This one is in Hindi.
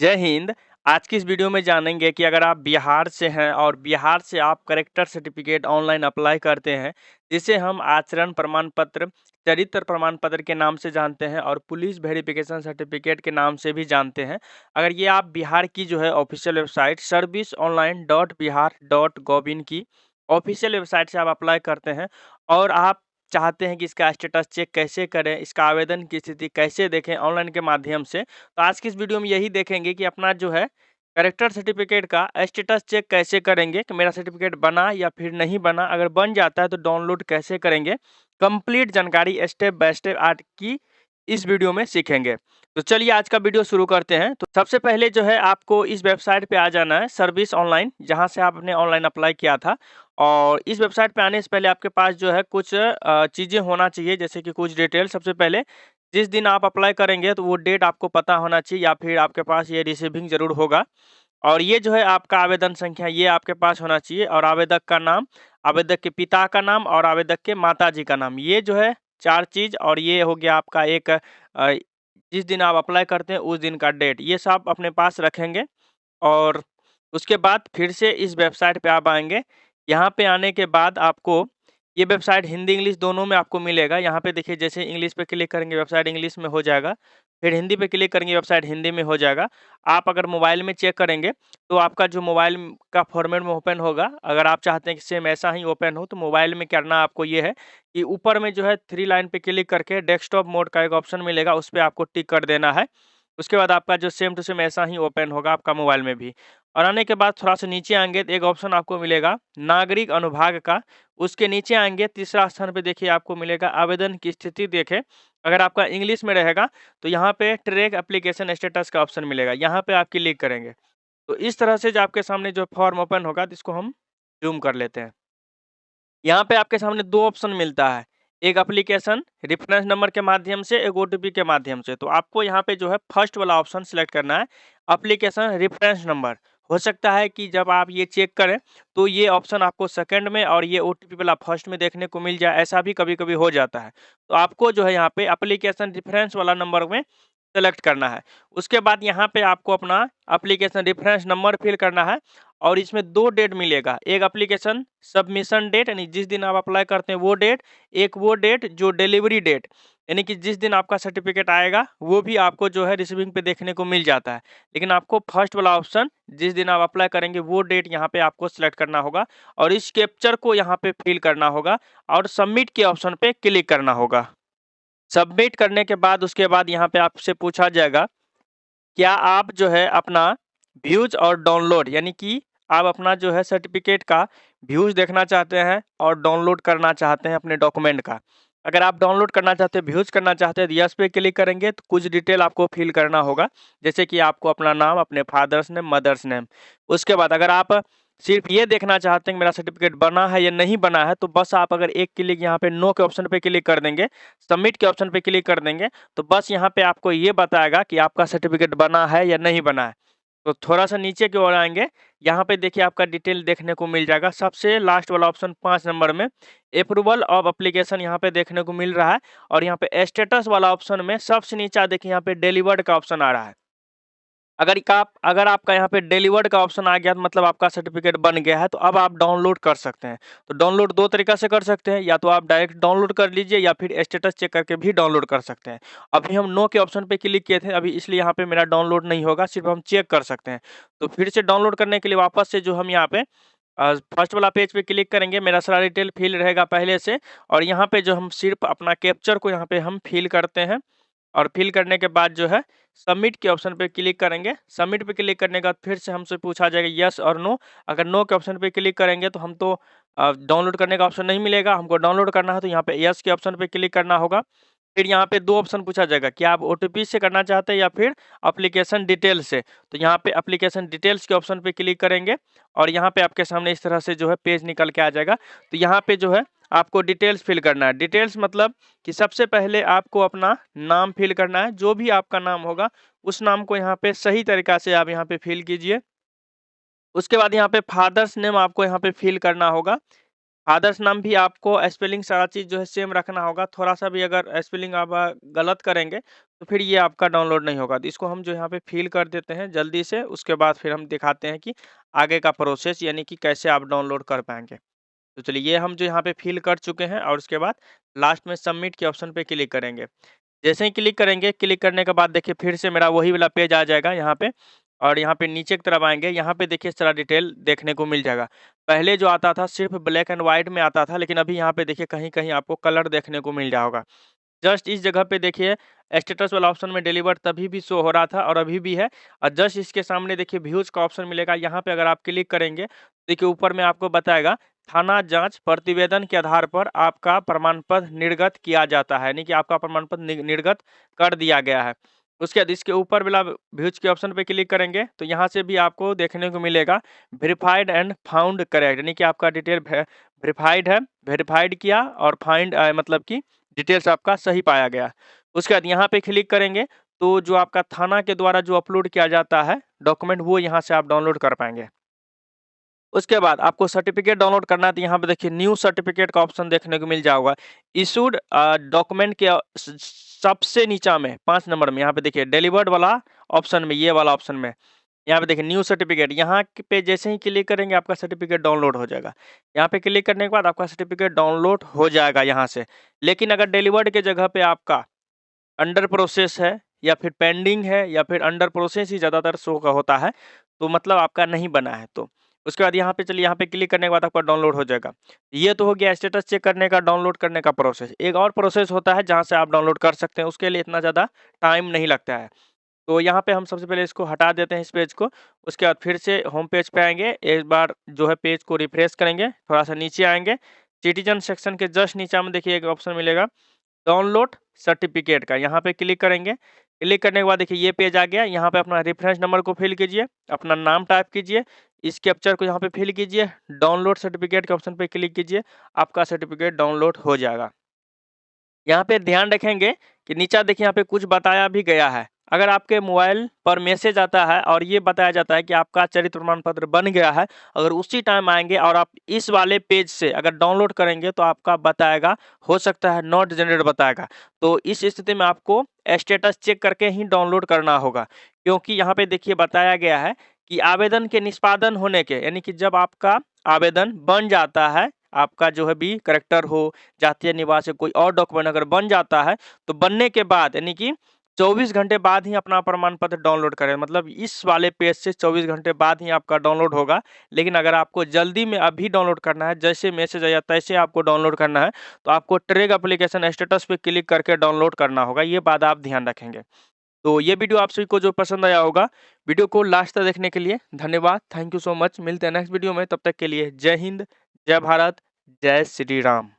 जय हिंद। आज की इस वीडियो में जानेंगे कि अगर आप बिहार से हैं और बिहार से आप करेक्टर सर्टिफिकेट ऑनलाइन अप्लाई करते हैं, जिसे हम आचरण प्रमाण पत्र, चरित्र प्रमाण पत्र के नाम से जानते हैं और पुलिस वेरिफिकेशन सर्टिफिकेट के नाम से भी जानते हैं। अगर ये आप बिहार की जो है ऑफिशियल वेबसाइट serviceonline.bihar.gov.in की ऑफिशियल वेबसाइट से आप अप्लाई करते हैं और आप चाहते हैं कि इसका स्टेटस चेक कैसे करें, इसका आवेदन की स्थिति कैसे देखें ऑनलाइन के माध्यम से, तो आज की इस वीडियो में यही देखेंगे कि अपना जो है करेक्टर सर्टिफिकेट का स्टेटस चेक कैसे करेंगे कि मेरा सर्टिफिकेट बना या फिर नहीं बना। अगर बन जाता है तो डाउनलोड कैसे करेंगे, कंप्लीट जानकारी स्टेप बाय स्टेप आज की इस वीडियो में सीखेंगे। तो चलिए आज का वीडियो शुरू करते हैं। तो सबसे पहले जो है आपको इस वेबसाइट पे आ जाना है, सर्विस ऑनलाइन, जहाँ से आपने ऑनलाइन अप्लाई किया था। और इस वेबसाइट पे आने से पहले आपके पास जो है कुछ चीज़ें होना चाहिए, जैसे कि कुछ डिटेल। सबसे पहले जिस दिन आप अप्लाई करेंगे तो वो डेट आपको पता होना चाहिए या फिर आपके पास ये रिसीविंग ज़रूर होगा। और ये जो है आपका आवेदन संख्या ये आपके पास होना चाहिए और आवेदक का नाम, आवेदक के पिता का नाम और आवेदक के माताजी का नाम। ये जो है 4 चीज़ और ये हो गया आपका एक जिस दिन आप अप्लाई करते हैं उस दिन का डेट। ये सब अपने पास रखेंगे और उसके बाद फिर से इस वेबसाइट पे आप आएँगे। यहाँ पे आने के बाद आपको ये वेबसाइट हिंदी इंग्लिश दोनों में आपको मिलेगा। यहाँ पे देखिए जैसे इंग्लिश पे क्लिक करेंगे वेबसाइट इंग्लिश में हो जाएगा, फिर हिंदी पे क्लिक करेंगे वेबसाइट हिंदी में हो जाएगा। आप अगर मोबाइल में चेक करेंगे तो आपका जो मोबाइल का फॉर्मेट में ओपन होगा, अगर आप चाहते हैं कि सेम ऐसा ही ओपन हो तो मोबाइल में करना आपको ये है कि ऊपर में जो है 3 लाइन पे क्लिक करके डेस्कटॉप मोड का एक ऑप्शन मिलेगा, उस पे आपको टिक कर देना है। उसके बाद आपका जो सेम टू सेम ऐसा ही ओपन होगा आपका मोबाइल में भी। और आने के बाद थोड़ा-सा नीचे आएँगे तो एक ऑप्शन आपको मिलेगा नागरिक अनुभाग का। उसके नीचे आएँगे तीसरा स्थान पे देखिए आपको मिलेगा आवेदन की स्थिति देखें। अगर आपका इंग्लिश में रहेगा तो यहाँ पे ट्रैक एप्लीकेशन स्टेटस का ऑप्शन मिलेगा, यहाँ पे आप क्लिक करेंगे। तो इस तरह से जो आपके सामने जो फॉर्म ओपन होगा तो इसको हम ज़ूम कर लेते हैं। यहाँ पे आपके सामने 2 ऑप्शन मिलता है, एक एप्लीकेशन रेफरेंस नंबर के माध्यम से, एक ओटीपी के माध्यम से। तो आपको यहाँ पे जो है फर्स्ट वाला ऑप्शन सिलेक्ट करना है, एप्लीकेशन रेफरेंस नंबर। हो सकता है कि जब आप ये चेक करें, तो ये ऑप्शन आपको सेकंड में और ये ओटीपी वाला फर्स्ट में देखने को मिल जाए, ऐसा भी कभी-कभी हो जाता है। तो आपको जो है यहाँ पे एप्लीकेशन रेफरेंस वाला नंबर में सेलेक्ट करना है। उसके बाद यहाँ पे आपको अपना एप्लीकेशन रेफरेंस नंबर फिल करना है और इसमें 2 डेट मिलेगा। एक एप्लीकेशन सबमिशन डेट यानी जिस दिन आप अप्लाई करते हैं वो डेट, एक वो डेट जो डिलीवरी डेट यानी कि जिस दिन आपका सर्टिफिकेट आएगा वो भी आपको जो है रिसीविंग पे देखने को मिल जाता है। लेकिन आपको फर्स्ट वाला ऑप्शन जिस दिन आप अप्लाई करेंगे वो डेट यहाँ पे आपको सेलेक्ट करना होगा और इस कैप्चर को यहाँ पे फिल करना होगा और सबमिट के ऑप्शन पे क्लिक करना होगा। सबमिट करने के बाद उसके बाद यहाँ पे आपसे पूछा जाएगा, क्या आप जो है अपना व्यूज़ और डाउनलोड यानी कि आप अपना जो है सर्टिफिकेट का व्यूज़ देखना चाहते हैं और डाउनलोड करना चाहते हैं अपने डॉक्यूमेंट का। अगर आप डाउनलोड करना चाहते हैं, व्यूज़ करना चाहते हैं तो यस पे क्लिक करेंगे तो कुछ डिटेल आपको फिल करना होगा। जैसे कि आपको अपना नाम, अपने फादर्स नेम, मदर्स नेम। उसके बाद अगर आप सिर्फ़ ये देखना चाहते हैं कि मेरा सर्टिफिकेट बना है या नहीं बना है, तो बस आप अगर एक क्लिक यहाँ पे नो के ऑप्शन पे क्लिक कर देंगे, सबमिट के ऑप्शन पे क्लिक कर देंगे, तो बस यहाँ पे आपको ये बताएगा कि आपका सर्टिफिकेट बना है या नहीं बना है। तो थोड़ा-सा नीचे की ओर आएँगे, यहाँ पे देखिए आपका डिटेल देखने को मिल जाएगा। सबसे लास्ट वाला ऑप्शन 5 नंबर में अप्रूवल ऑफ एप्लीकेशन यहाँ पे देखने को मिल रहा है और यहाँ पे स्टेटस वाला ऑप्शन में सबसे नीचे देखिए यहाँ पे डिलीवर्ड का ऑप्शन आ रहा है। अगर आपका यहाँ पे डिलीवर्ड का ऑप्शन आ गया तो मतलब आपका सर्टिफिकेट बन गया है, तो अब आप डाउनलोड कर सकते हैं। तो डाउनलोड 2 तरीका से कर सकते हैं, या तो आप डायरेक्ट डाउनलोड कर लीजिए या फिर स्टेटस चेक करके भी डाउनलोड कर सकते हैं। अभी हम नो के ऑप्शन पे क्लिक किए थे, अभी इसलिए यहाँ पे मेरा डाउनलोड नहीं होगा, सिर्फ हम चेक कर सकते हैं। तो फिर से डाउनलोड करने के लिए वापस से जो हम यहाँ पे फर्स्ट वाला पेज पे क्लिक करेंगे, मेरा सारा डिटेल फिल रहेगा पहले से और यहाँ पे जो हम सिर्फ अपना कैप्चर को यहाँ पे हम फिल करते हैं और फिल करने के बाद जो है सबमिट के ऑप्शन पे क्लिक करेंगे। सबमिट पे क्लिक करने के बाद फिर से हमसे पूछा जाएगा यस और नो। अगर नो के ऑप्शन पे क्लिक करेंगे तो हम तो डाउनलोड करने का ऑप्शन नहीं मिलेगा, हमको डाउनलोड करना है तो यहाँ पे यस के ऑप्शन पे क्लिक करना होगा। फिर यहाँ पे 2 ऑप्शन पूछा जाएगा कि आप ओटीपी से करना चाहते हैं या फिर एप्लीकेशन डिटेल से। तो यहाँ पे एप्लीकेशन डिटेल्स के ऑप्शन पे क्लिक करेंगे और यहाँ पे आपके सामने इस तरह से जो है पेज निकल के आ जाएगा। तो यहाँ पे जो है आपको डिटेल्स फिल करना है। डिटेल्स मतलब कि सबसे पहले आपको अपना नाम फिल करना है, जो भी आपका नाम होगा उस नाम को यहाँ पे सही तरीका से आप यहाँ पे फिल कीजिए। उसके बाद यहाँ पे फादर्स नेम आपको यहाँ पे फिल करना होगा। फादर्स नाम भी आपको स्पेलिंग सारा चीज़ जो है सेम रखना होगा, थोड़ा-सा भी अगर स्पेलिंग आप गलत करेंगे, तो फिर ये आपका डाउनलोड नहीं होगा। तो इसको हम जो यहाँ पे फ़िल कर देते हैं जल्दी से, उसके बाद फिर हम दिखाते हैं कि आगे का प्रोसेस यानी कि कैसे आप डाउनलोड कर पाएँगे। तो चलिए ये हम जो यहाँ पे फ़िल कर चुके हैं और उसके बाद लास्ट में सबमिट के ऑप्शन पे क्लिक करेंगे। जैसे ही क्लिक करेंगे, क्लिक करने के बाद देखिए फिर से मेरा वही वाला पेज आ जाएगा यहाँ पे और यहाँ पे नीचे की तरफ आएँगे, यहाँ पे देखिए सारा डिटेल देखने को मिल जाएगा। पहले जो आता था सिर्फ़ ब्लैक एंड व्हाइट में आता था, लेकिन अभी यहाँ पे देखिए कहीं-कहीं आपको कलर देखने को मिल जाएगा। जस्ट इस जगह पे देखिए स्टेटस वाला ऑप्शन में डिलीवर तभी भी शो हो रहा था और अभी भी है और जस्ट इसके सामने देखिए व्यूज़ का ऑप्शन मिलेगा। यहाँ पे अगर आप क्लिक करेंगे, देखिए ऊपर में आपको बताएगा थाना जाँच प्रतिवेदन के आधार पर आपका प्रमाण पत्र निर्गत किया जाता है, यानी कि आपका प्रमाण पत्र निर्गत कर दिया गया है। उसके बाद इसके ऊपर वाला व्यूज़ के ऑप्शन पे क्लिक करेंगे, तो यहाँ से भी आपको देखने को मिलेगा वेरिफाइड एंड फाउंड करेक्ट, यानी कि आपका डिटेल वेरिफाइड है, वेरिफाइड किया और फाइंड मतलब कि डिटेल्स आपका सही पाया गया। उसके बाद यहाँ पे क्लिक करेंगे, तो जो आपका थाना के द्वारा जो अपलोड किया जाता है डॉक्यूमेंट, वो यहाँ से आप डाउनलोड कर पाएँगे। उसके बाद आपको सर्टिफ़िकेट डाउनलोड करना है, तो यहाँ पे देखिए न्यू सर्टिफ़िकेट का ऑप्शन देखने को मिल जाएगा। इश्यूड डॉक्यूमेंट के सबसे नीचा में 5 नंबर में यहाँ पे देखिए डिलीवर्ड वाला ऑप्शन में, ये वाला ऑप्शन में, यहाँ पे देखिए न्यू सर्टिफ़िकेट, यहाँ पे जैसे ही क्लिक करेंगे आपका सर्टिफ़िकेट डाउनलोड हो जाएगा। यहाँ पे क्लिक करने के बाद आपका सर्टिफ़िकेट डाउनलोड हो जाएगा यहाँ से। लेकिन अगर डिलीवर्ड के जगह पे आपका अंडर प्रोसेस है या फिर पेंडिंग है या फिर अंडर प्रोसेस ही ज़्यादातर शो का होता है, तो मतलब आपका नहीं बना है तो। उसके बाद यहाँ पे चलिए, यहाँ पे क्लिक करने के बाद आपका डाउनलोड हो जाएगा। ये तो हो गया स्टेटस चेक करने का, डाउनलोड करने का प्रोसेस। एक और प्रोसेस होता है जहाँ से आप डाउनलोड कर सकते हैं, उसके लिए इतना ज़्यादा टाइम नहीं लगता है। तो यहाँ पे हम सबसे पहले इसको हटा देते हैं इस पेज को, उसके बाद फिर से होम पेज पे आएँगे, एक बार जो है पेज को रिफ्रेश करेंगे, थोड़ा-सा नीचे आएँगे, सिटीज़न सेक्शन के जस्ट नीचे में देखिए एक ऑप्शन मिलेगा डाउनलोड सर्टिफिकेट का, यहाँ पे क्लिक करेंगे। क्लिक करने के बाद देखिए ये पेज आ गया। यहाँ पे अपना रेफरेंस नंबर को फिल कीजिए, अपना नाम टाइप कीजिए, इस कैप्चर को यहाँ पे फिल कीजिए, डाउनलोड सर्टिफिकेट के ऑप्शन पे क्लिक कीजिए, आपका सर्टिफिकेट डाउनलोड हो जाएगा। यहाँ पे ध्यान रखेंगे कि नीचे देखिए यहाँ पे कुछ बताया भी गया है। अगर आपके मोबाइल पर मैसेज आता है और ये बताया जाता है कि आपका चरित्र प्रमाण पत्र बन गया है, अगर उसी टाइम आएँगे और आप इस वाले पेज से अगर डाउनलोड करेंगे तो आपका बताएगा, हो सकता है नॉट जनरेट बताएगा। तो इस स्थिति में आपको स्टेटस चेक करके ही डाउनलोड करना होगा, क्योंकि यहाँ पे देखिए बताया गया है कि आवेदन के निष्पादन होने के, यानी कि जब आपका आवेदन बन जाता है, आपका जो है बी करैक्टर हो, जातीय निवास या कोई और डॉक्यूमेंट अगर बन जाता है, तो बनने के बाद यानी कि 24 घंटे बाद ही अपना प्रमाण पत्र डाउनलोड करें। मतलब इस वाले पेज से 24 घंटे बाद ही आपका डाउनलोड होगा। लेकिन अगर आपको जल्दी में अभी डाउनलोड करना है, जैसे मैसेज आया तैसे आपको डाउनलोड करना है, तो आपको ट्रैक एप्लीकेशन स्टेटस पे क्लिक करके डाउनलोड करना होगा। ये बात आप ध्यान रखेंगे। तो ये वीडियो आप सभी को जो पसंद आया होगा, वीडियो को लास्ट तक देखने के लिए धन्यवाद। Thank you so much. मिलते हैं नेक्स्ट वीडियो में, तब तक के लिए जय हिंद, जय भारत, जय श्री राम।